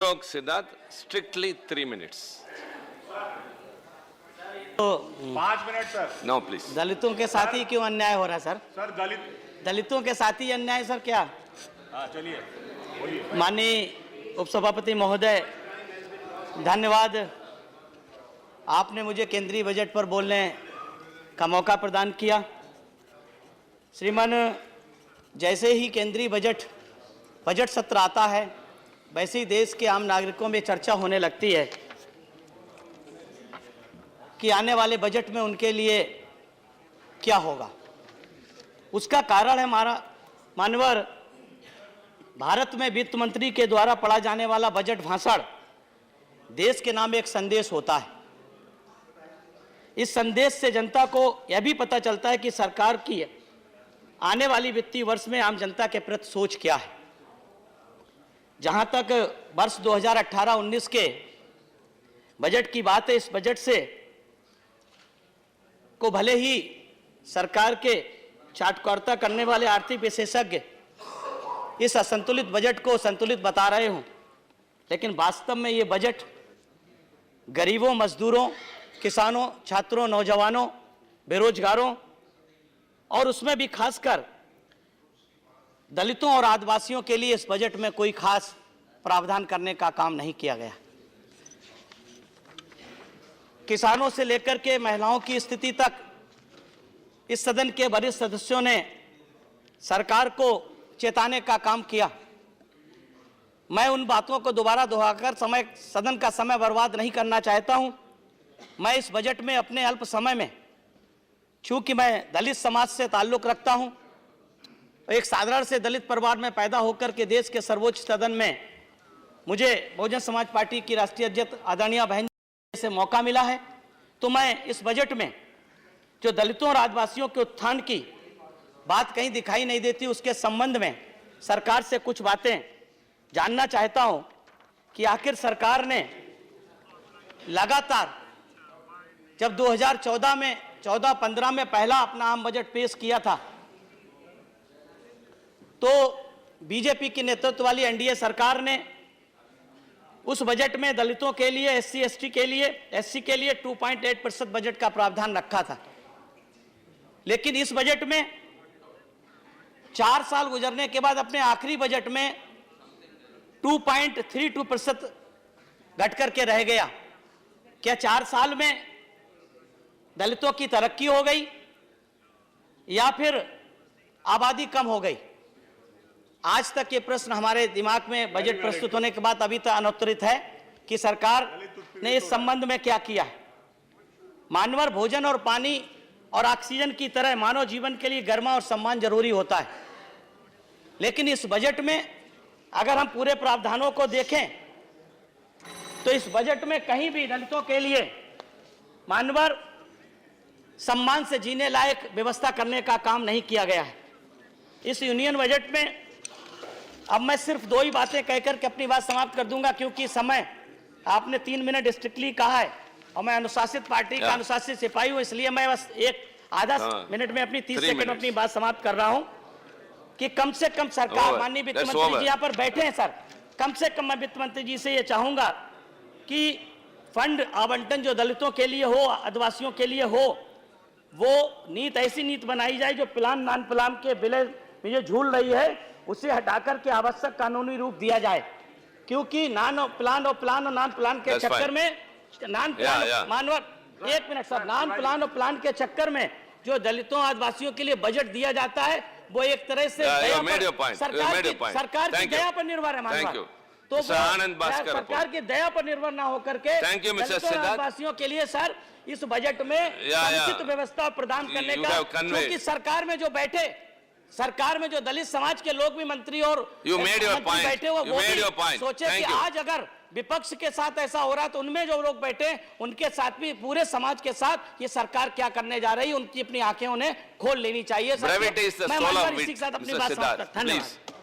Siddharth, strictly 3 minutes. तो 5 minute sir. No, please. दलितों के साथ ही क्यों अन्याय हो रहा है सर? सर दलितों के साथ ही अन्याय सर क्या? हाँ चलिए बोलिए। माननीय उपसभापति महोदय, धन्यवाद, आपने मुझे केंद्रीय बजट पर बोलने का मौका प्रदान किया। श्रीमान, जैसे ही केंद्रीय बजट सत्र आता है, वैसे ही देश के आम नागरिकों में चर्चा होने लगती है कि आने वाले बजट में उनके लिए क्या होगा। उसका कारण है मानवर भारत में वित्त मंत्री के द्वारा पढ़ा जाने वाला बजट भाषण देश के नाम एक संदेश होता है। इस संदेश से जनता को यह भी पता चलता है कि सरकार की आने वाली वित्तीय वर्ष में आम जनता के प्रति सोच क्या है। जहां तक वर्ष 2018-19 के बजट की बात है, इस बजट से को भले ही सरकार के चाटुकारिता करने वाले आर्थिक विशेषज्ञ इस असंतुलित बजट को संतुलित बता रहे हों, लेकिन वास्तव में ये बजट गरीबों, मजदूरों, किसानों, छात्रों, नौजवानों, बेरोजगारों और उसमें भी खासकर दलितों और आदिवासियों के लिए इस बजट में कोई खास प्रावधान करने का काम नहीं किया गया। किसानों से लेकर के महिलाओं की स्थिति तक इस सदन के वरिष्ठ सदस्यों ने सरकार को चेताने का काम किया। मैं उन बातों को दोबारा दोहराकर सदन का समय बर्बाद नहीं करना चाहता हूं। मैं इस बजट में अपने अल्प समय में, चूंकि मैं दलित समाज से ताल्लुक रखता हूं, एक साधारण से दलित परिवार में पैदा होकर के देश के सर्वोच्च सदन में मुझे बहुजन समाज पार्टी की राष्ट्रीय अध्यक्ष आदरणीय बहन से मौका मिला है, तो मैं इस बजट में जो दलितों और आदिवासियों के उत्थान की बात कहीं दिखाई नहीं देती, उसके संबंध में सरकार से कुछ बातें जानना चाहता हूं कि आखिर सरकार ने लगातार जब 2014-15 में पहला अपना आम बजट पेश किया था, तो बीजेपी की नेतृत्व वाली एनडीए सरकार ने उस बजट में दलितों के लिए, एससी के लिए 2.8% बजट का प्रावधान रखा था। लेकिन इस बजट में 4 साल गुजरने के बाद अपने आखिरी बजट में 2.32% घट करके रह गया। क्या 4 साल में दलितों की तरक्की हो गई या फिर आबादी कम हो गई? आज तक ये प्रश्न हमारे दिमाग में बजट प्रस्तुत होने के बाद अभी तक अनुत्तरित है कि सरकार ने इस संबंध में क्या किया है। मानवर भोजन और पानी और ऑक्सीजन की तरह मानव जीवन के लिए गर्मा और सम्मान जरूरी होता है, लेकिन इस बजट में अगर हम पूरे प्रावधानों को देखें तो इस बजट में कहीं भी दलितों के लिए मानवर सम्मान से जीने लायक व्यवस्था करने का काम नहीं किया गया है। इस यूनियन बजट में अब मैं सिर्फ 2 ही बातें कहकर के अपनी बात समाप्त कर दूंगा, क्योंकि समय आपने 3 मिनट स्ट्रिक्टली कहा है और मैं अनुशासित पार्टी का अनुशासित सिपाही हूं, इसलिए मैं बस आधा मिनट में अपनी 30 सेकंड अपनी बात समाप्त कर रहा हूं कि कम से कम सरकार, माननीय वित्त मंत्री जी यहाँ पर बैठे हैं सर, कम से कम मैं वित्त मंत्री जी से ये चाहूंगा कि फंड आवंटन जो दलितों के लिए हो, आदिवासियों के लिए हो, वो ऐसी नीति बनाई जाए जो प्लान नॉन प्लान के विलय में जो झूल रही है उसे हटाकर के आवश्यक कानूनी रूप दिया जाए, क्योंकि नॉन प्लान और नॉन प्लान के चक्कर में नॉन प्लान के चक्कर में जो दलितों आदिवासियों के लिए बजट दिया जाता है वो एक तरह से सरकार की दया पर निर्भर है मानवर। तो सरकार की दया पर निर्भर ना होकर के दलितों आदिवासियों के लिए सर इस बजट में समुचित व्यवस्था प्रदान करने का, क्योंकि सरकार में जो दलित समाज के लोग भी मंत्री और बैठे हो, वो भी सोचे कि आज अगर विपक्ष के साथ ऐसा हो रहा तो उनमें जो लोग बैठे उनके साथ भी पूरे समाज के साथ ये सरकार क्या करने जा रही है, उनकी अपनी आंखें उन्हें खोल लेनी चाहिए। मैं इसी के साथ अपनी बात समाप्त करता हूं। धन्यवाद।